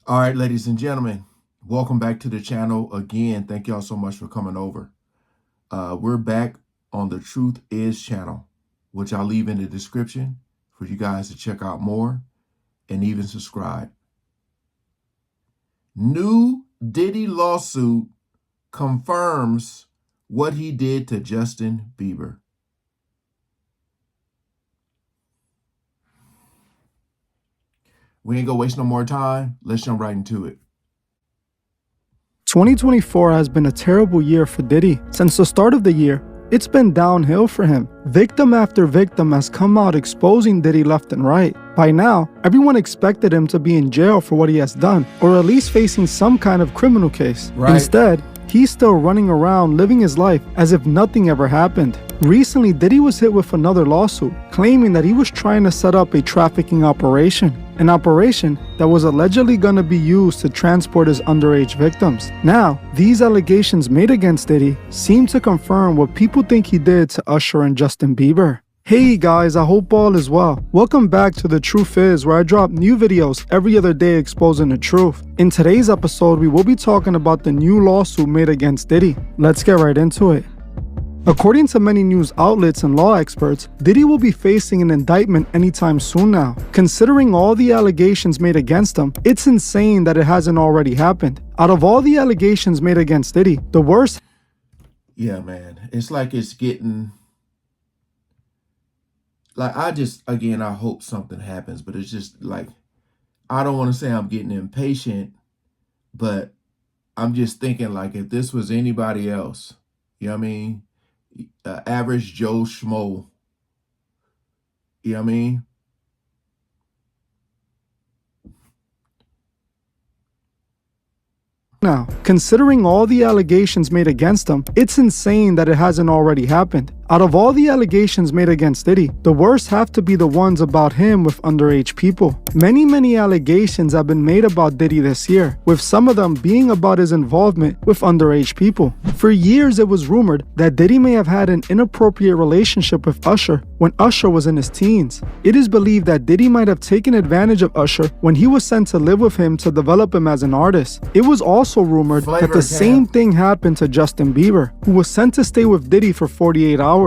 All right, ladies and gentlemen, welcome back to the channel again. Thank y'all so much for coming over. We're back on the Truth Is channel, which I'll leave in the description for you guys to check out more and even subscribe. New Diddy lawsuit confirms what he did to Justin Bieber. We ain't gonna waste no more time. Let's jump right into it. 2024 has been a terrible year for Diddy. Since the start of the year, it's been downhill for him. Victim after victim has come out exposing Diddy left and right. By now, everyone expected him to be in jail for what he has done, or at least facing some kind of criminal case. Right. Instead, he's still running around living his life as if nothing ever happened. Recently, Diddy was hit with another lawsuit, claiming that he was trying to set up a trafficking operation. An operation that was allegedly going to be used to transport his underage victims. Now, these allegations made against Diddy seem to confirm what people think he did to Usher and Justin Bieber. Hey guys, I hope all is well. Welcome back to The Truth Is, where I drop new videos every other day exposing the truth. In today's episode, we will be talking about the new lawsuit made against Diddy. Let's get right into it. According to many news outlets and law experts, Diddy will be facing an indictment anytime soon now. Considering all the allegations made against him, it's insane that it hasn't already happened. Out of all the allegations made against Diddy, the worst... Yeah, man. It's like it's getting... Like, I hope something happens, but it's just like, I don't want to say I'm getting impatient, but I'm just thinking, like, if this was anybody else, you know what I mean? Average Joe Schmo, you know what I mean? Now, considering all the allegations made against him, it's insane that it hasn't already happened. Out of all the allegations made against Diddy, the worst have to be the ones about him with underage people. Many allegations have been made about Diddy this year, with some of them being about his involvement with underage people. For years, it was rumored that Diddy may have had an inappropriate relationship with Usher when Usher was in his teens. It is believed that Diddy might have taken advantage of Usher when he was sent to live with him to develop him as an artist. It was also rumored that the same thing happened to Justin Bieber, who was sent to stay with Diddy for 48 hours.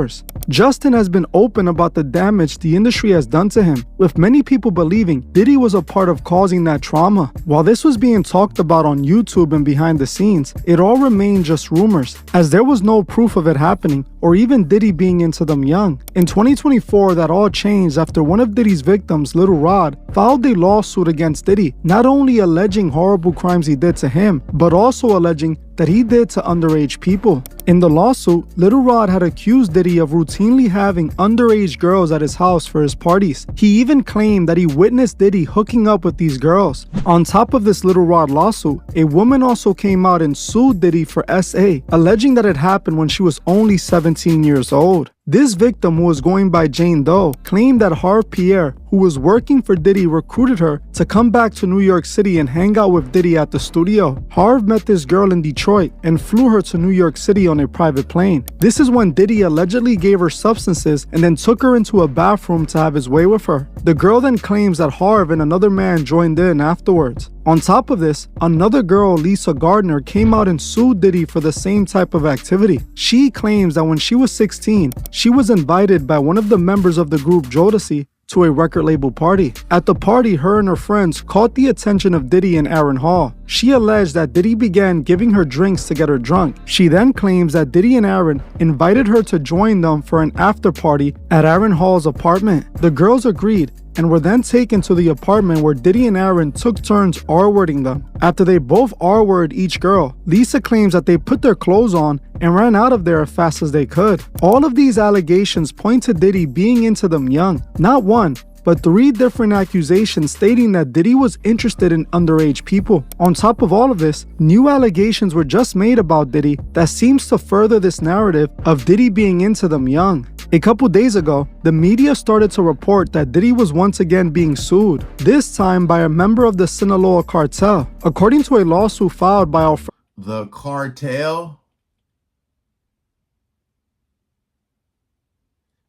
Justin has been open about the damage the industry has done to him, with many people believing Diddy was a part of causing that trauma. While this was being talked about on YouTube and behind the scenes, it all remained just rumors, as there was no proof of it happening or even Diddy being into them young. In 2024, that all changed after one of Diddy's victims, Lil Rod, filed a lawsuit against Diddy, not only alleging horrible crimes he did to him, but also alleging that he did to underage people. In the lawsuit, Lil Rod had accused Diddy of routinely having underage girls at his house for his parties. He even claimed that he witnessed Diddy hooking up with these girls. On top of this Lil Rod lawsuit, a woman also came out and sued Diddy for SA, alleging that it happened when she was only 17 years old. This victim, who was going by Jane Doe, claimed that Harv Pierre, who was working for Diddy, recruited her to come back to New York City and hang out with Diddy at the studio. Harv met this girl in Detroit and flew her to New York City on a private plane. This is when Diddy allegedly gave her substances and then took her into a bathroom to have his way with her. The girl then claims that Harv and another man joined in afterwards. On top of this, another girl, Lisa Gardner, came out and sued Diddy for the same type of activity. She claims that when she was 16, she was invited by one of the members of the group Jodeci to a record label party. At the party, her and her friends caught the attention of Diddy and Aaron Hall. She alleged that Diddy began giving her drinks to get her drunk. She then claims that Diddy and Aaron invited her to join them for an after party at Aaron Hall's apartment. The girls agreed and were then taken to the apartment where Diddy and Aaron took turns R-wording them. After they both R-worded each girl, Lisa claims that they put their clothes on and ran out of there as fast as they could. All of these allegations point to Diddy being into them young. Not one, but 3 different accusations stating that Diddy was interested in underage people. On top of all of this, new allegations were just made about Diddy that seems to further this narrative of Diddy being into them young. A couple days ago, the media started to report that Diddy was once again being sued, this time by a member of the Sinaloa Cartel. According to a lawsuit filed by The Cartel?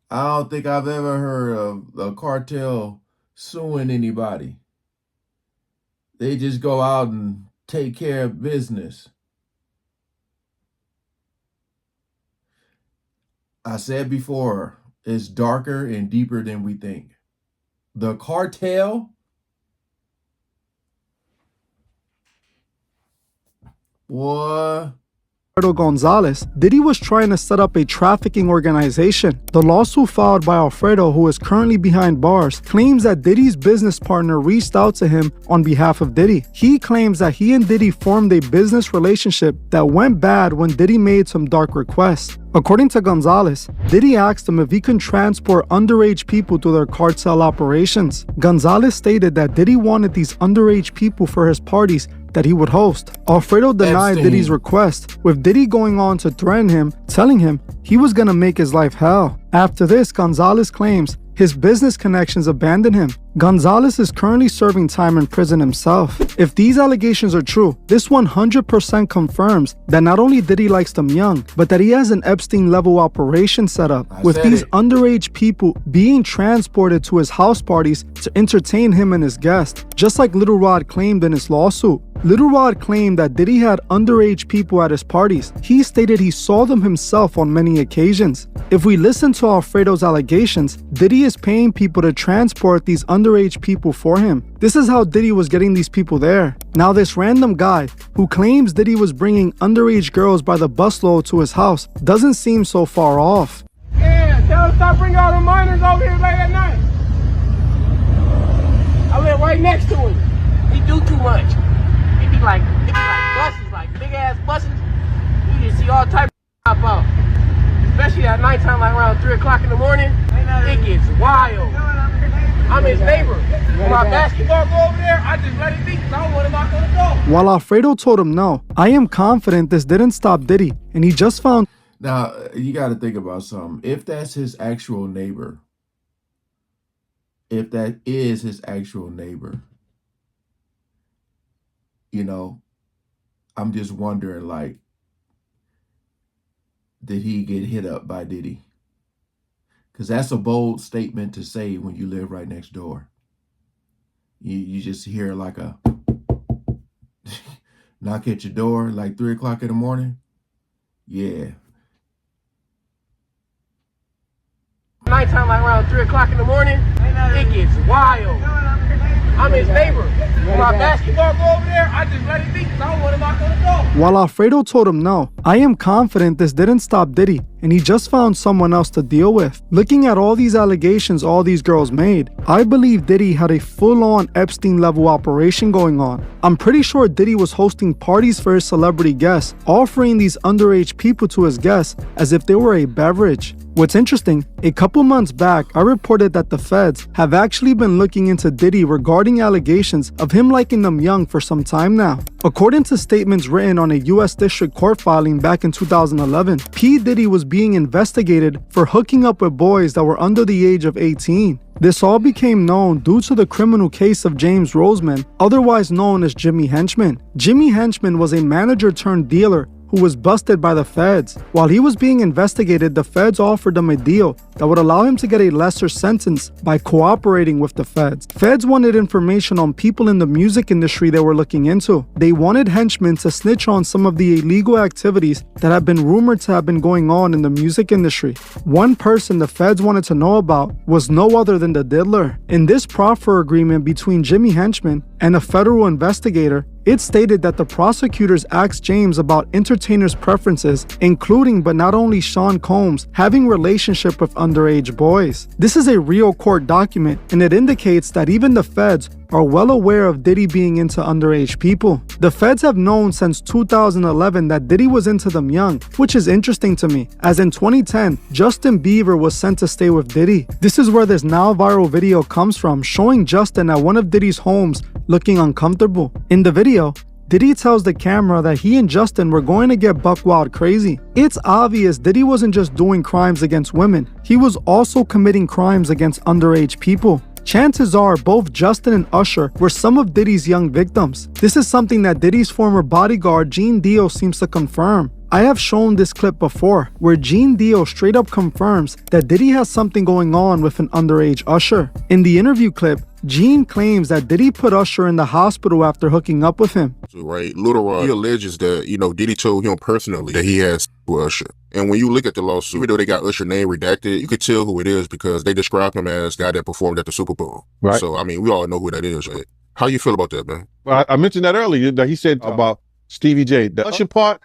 I don't think I've ever heard of a cartel suing anybody. They just go out and take care of business. I said before, it's darker and deeper than we think. The cartel, boy. Alfredo Gonzalez, Diddy was trying to set up a trafficking organization. The lawsuit filed by Alfredo, who is currently behind bars, claims that Diddy's business partner reached out to him on behalf of Diddy. He claims that he and Diddy formed a business relationship that went bad when Diddy made some dark requests. According to Gonzalez, Diddy asked him if he can transport underage people to their cartel operations. Gonzalez stated that Diddy wanted these underage people for his parties that he would host. Alfredo denied Diddy's request, with Diddy going on to threaten him, telling him he was gonna make his life hell. After this, Gonzalez claims his business connections abandoned him. Gonzalez is currently serving time in prison himself. If these allegations are true, this 100% confirms that not only Diddy likes them young, but that he has an Epstein-level operation set up, with these underage people being transported to his house parties to entertain him and his guests, just like Lil Rod claimed in his lawsuit. Lil Rod claimed that Diddy had underage people at his parties. He stated he saw them himself on many occasions. If we listen to Alfredo's allegations, Diddy is paying people to transport these underage people for him. This is how Diddy was getting these people there. Now this random guy who claims Diddy was bringing underage girls by the busload to his house doesn't seem so far off. Yeah, tell him stop bringing all the minors over here late at night. I live right next to him. He do too much. It be like buses, like big ass buses. You just see all types of pop out. Especially at nighttime, like around 3 o'clock in the morning. It gets wild. I'm his neighbor. When my basketball go over there, I just let it be because I don't want to knock on the door. While Alfredo told him no, I am confident this didn't stop Diddy, and he just found. Now, you got to think about something. If that's his actual neighbor, if that is his actual neighbor, you know, I'm just wondering, like, did he get hit up by Diddy? Because that's a bold statement to say when you live right next door. You just hear like a knock at your door like 3 o'clock in the morning. Yeah. Nighttime, like around 3 o'clock in the morning, it gets wild. I'm his neighbor. When my basketball go over there, I just let it be because I don't want to knock on the door. While Alfredo told him no, I am confident this didn't stop Diddy, and he just found someone else to deal with. Looking at all these allegations all these girls made, I believe Diddy had a full-on Epstein-level operation going on. I'm pretty sure Diddy was hosting parties for his celebrity guests, offering these underage people to his guests as if they were a beverage. What's interesting, a couple months back, I reported that the feds have actually been looking into Diddy regarding allegations of him liking them young for some time now. According to statements written on a U.S. District Court filing back in 2011, P. Diddy was being investigated for hooking up with boys that were under the age of 18. This all became known due to the criminal case of James Roseman, otherwise known as Jimmy Henchman. Jimmy Henchman was a manager turned dealer who was busted by the feds. While he was being investigated, the feds offered him a deal that would allow him to get a lesser sentence by cooperating with the feds. Feds wanted information on people in the music industry they were looking into. They wanted Henchman to snitch on some of the illegal activities that have been rumored to have been going on in the music industry. One person the feds wanted to know about was no other than the diddler. In this proffer agreement between Jimmy Henchman and a federal investigator, it stated that the prosecutors asked James about entertainers' preferences, including but not only Sean Combs having relationship with underage boys. This is a real court document, and it indicates that even the feds are well aware of Diddy being into underage people. The feds have known since 2011 that Diddy was into them young, which is interesting to me, as in 2010, Justin Bieber was sent to stay with Diddy. This is where this now viral video comes from, showing Justin at one of Diddy's homes looking uncomfortable. In the video, Diddy tells the camera that he and Justin were going to get buck wild crazy. It's obvious Diddy wasn't just doing crimes against women, he was also committing crimes against underage people. Chances are both Justin and Usher were some of Diddy's young victims. This is something that Diddy's former bodyguard Gene Dio seems to confirm. I have shown this clip before, where Gene Dio straight up confirms that Diddy has something going on with an underage Usher. In the interview clip, Gene claims that Diddy put Usher in the hospital after hooking up with him. Right, Little Rod, he alleges that, Diddy told him personally that he has with Usher. And when you look at the lawsuit, even though they got Usher name redacted, you could tell who it is because they described him as the guy that performed at the Super Bowl. Right. So, I mean, we all know who that is, right? How you feel about that, man? Well, I mentioned that earlier, that he said about Stevie J. The Usher part,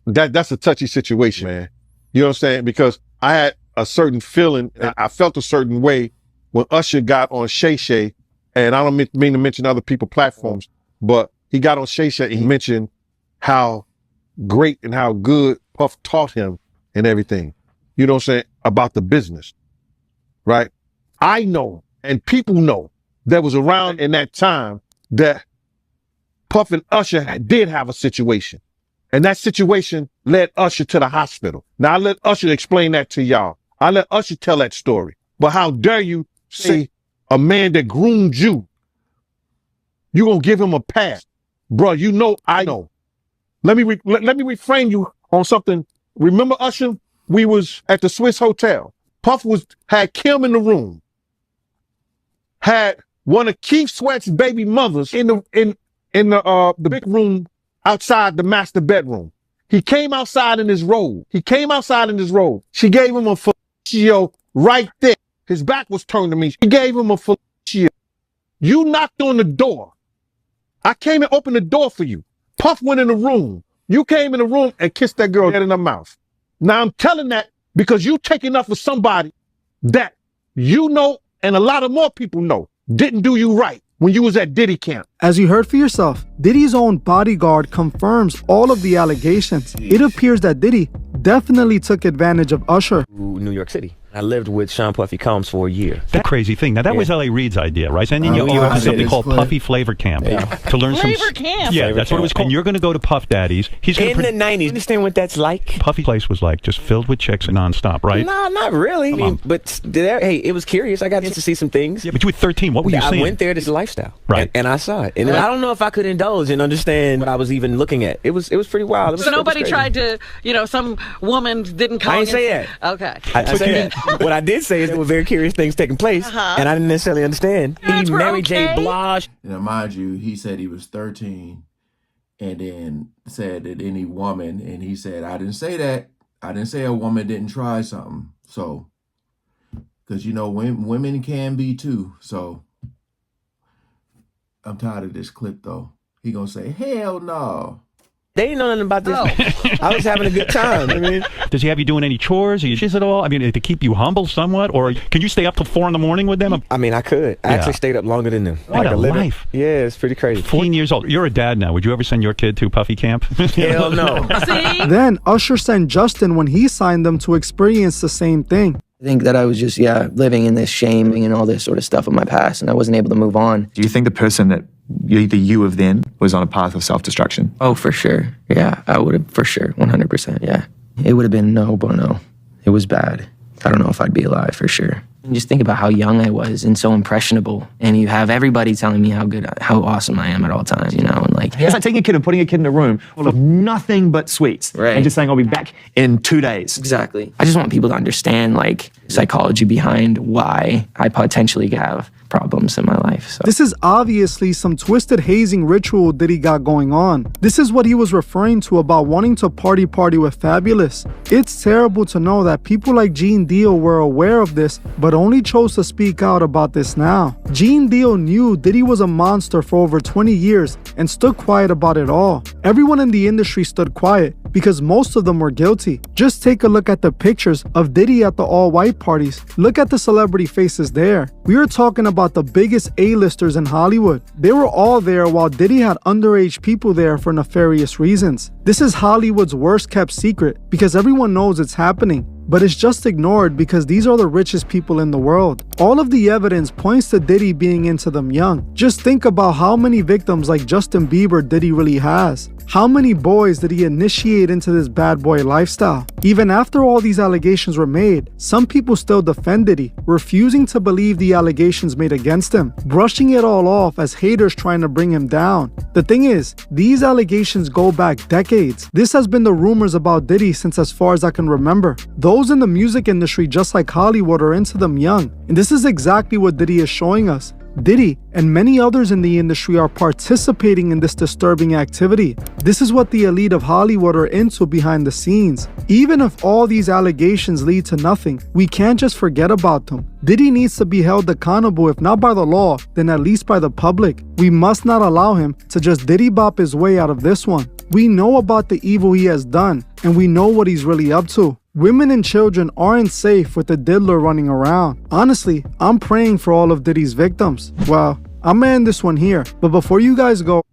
that's a touchy situation, man. You know what I'm saying? Because I had a certain feeling, I felt a certain way when Usher got on Shay Shay, and I don't mean to mention other people's platforms, but he got on Shay Shay and he mentioned how great and how good Puff taught him and everything. You know what I'm saying? About the business, right? I know, and people know, that was around in that time that Puff and Usher did have a situation. And that situation led Usher to the hospital. Now I let Usher explain that to y'all. I let Usher tell that story. But how dare you say a man that groomed you, you gonna give him a pass? Bro, you know I know. Let me reframe you on something. Remember Usher? We was at the Swiss Hotel. Puff had Kim in the room. Had one of Keith Sweat's baby mothers in the big room outside the master bedroom. He came outside in his robe. She gave him a fellatio right there. His back was turned to me. She gave him a fellatio. You knocked on the door. I came and opened the door for you. Puff went in the room. You came in the room and kissed that girl dead in her mouth. Now I'm telling that because you taking up for somebody that you know and a lot of more people know didn't do you right when you was at Diddy camp. As you heard for yourself, Diddy's own Bodyguard confirms all of the allegations. It appears that Diddy definitely took advantage of Usher. New York City. I lived with Sean Puffy Combs for a year. That crazy thing. Now, that was L.A. Reid's idea, right? And then you have something called Puffy Flavor Camp to learn Flavor Camp? Yeah, that's what it was called. And you're going to go to Puff Daddy's. He's in the 90s. Understand what that's like? Puffy place was like just filled with chicks nonstop, right? No, not really. I mean, but hey, it was curious. I got to see some things. Yeah, but you were 13. What were you seeing? I went there. This lifestyle, right? And I saw it. And I don't know if I could indulge and understand what I was even looking at. It was pretty wild. So nobody tried to, some woman didn't come. I didn't say that. Okay. I said that. What I did say is there were very curious things taking place, and I didn't necessarily understand. He married J. Blige. Now, mind you, he said he was 13, and then said that any woman, and he said, I didn't say that. I didn't say a woman didn't try something. So, because, women can be too. So, I'm tired of this clip, though. He gonna say, hell no. They didn't know nothing about this. I was having a good time. I mean, does he have you doing any chores? Are you at all? I mean, to keep you humble somewhat, or can you stay up till 4 a.m. with them? I mean, I could. I actually stayed up longer than them. What a life! Yeah, it's pretty crazy. 14 years old. You're a dad now. Would you ever send your kid to Puffy camp? Hell no. See? Then Usher sent Justin when he signed them to experience the same thing. I think that I was just, living in this shame and all this sort of stuff of my past, and I wasn't able to move on. Do you think the person that the you of then was on a path of self-destruction? Oh, for sure. Yeah, I would have, for sure, 100%, yeah. It would have been no bueno. It was bad. I don't know if I'd be alive, for sure. And just think about how young I was and so impressionable, and you have everybody telling me how awesome I am at all times, and like... It's like taking a kid and putting a kid in a room full of nothing but sweets, right, and just saying, I'll be back in 2 days. Exactly. I just want people to understand, like, psychology behind why I potentially have problems in my life. So. This is obviously some twisted hazing ritual Diddy got going on. This is what he was referring to about wanting to party with Fabulous. It's terrible to know that people like Gene Deal were aware of this, but only chose to speak out about this now. Gene Deal knew Diddy was a monster for over 20 years and stood quiet about it all. Everyone in the industry stood quiet because most of them were guilty. Just take a look at the pictures of Diddy at the all-white parties. Look at the celebrity faces there. We are talking about the biggest A-listers in Hollywood. They were all there while Diddy had underage people there for nefarious reasons. This is Hollywood's worst kept secret because everyone knows it's happening, but it's just ignored because these are the richest people in the world. All of the evidence points to Diddy being into them young. Just think about how many victims like Justin Bieber Diddy really has. How many boys did he initiate into this bad boy lifestyle? Even after all these allegations were made, some people still defend Diddy, refusing to believe the allegations made against him, brushing it all off as haters trying to bring him down. The thing is, these allegations go back decades. This has been the rumors about Diddy since as far as I can remember. Those in the music industry, just like Hollywood, are into them young. And this is exactly what Diddy is showing us. Diddy and many others in the industry are participating in this disturbing activity. This is what the elite of Hollywood are into behind the scenes. Even if all these allegations lead to nothing, we can't just forget about them. Diddy needs to be held accountable, if not by the law, then at least by the public. We must not allow him to just Diddy bop his way out of this one. We know about the evil he has done, and we know what he's really up to. Women and children aren't safe with the diddler running around. Honestly, I'm praying for all of Diddy's victims. Well, I'm gonna end this one here, but before you guys go,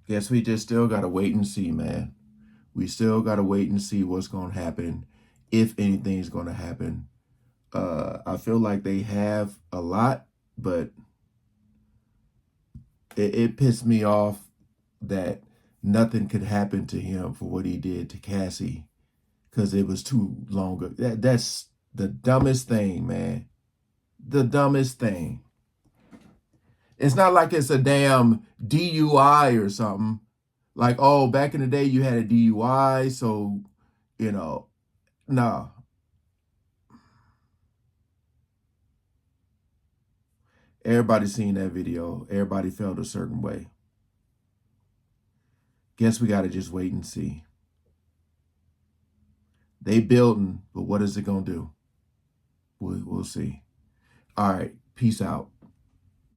guess we just still gotta wait and see, man. We still gotta wait and see what's gonna happen, if anything's gonna happen. I feel like they have a lot, but it pissed me off that nothing could happen to him for what he did to Cassie, because it was too long. That's the dumbest thing, man. The dumbest thing. It's not like it's a damn DUI or something. Like, oh, back in the day you had a DUI, so, no. Everybody seen that video. Everybody felt a certain way. Guess we got to just wait and see. They building, but what is it going to do? We'll see. All right. Peace out.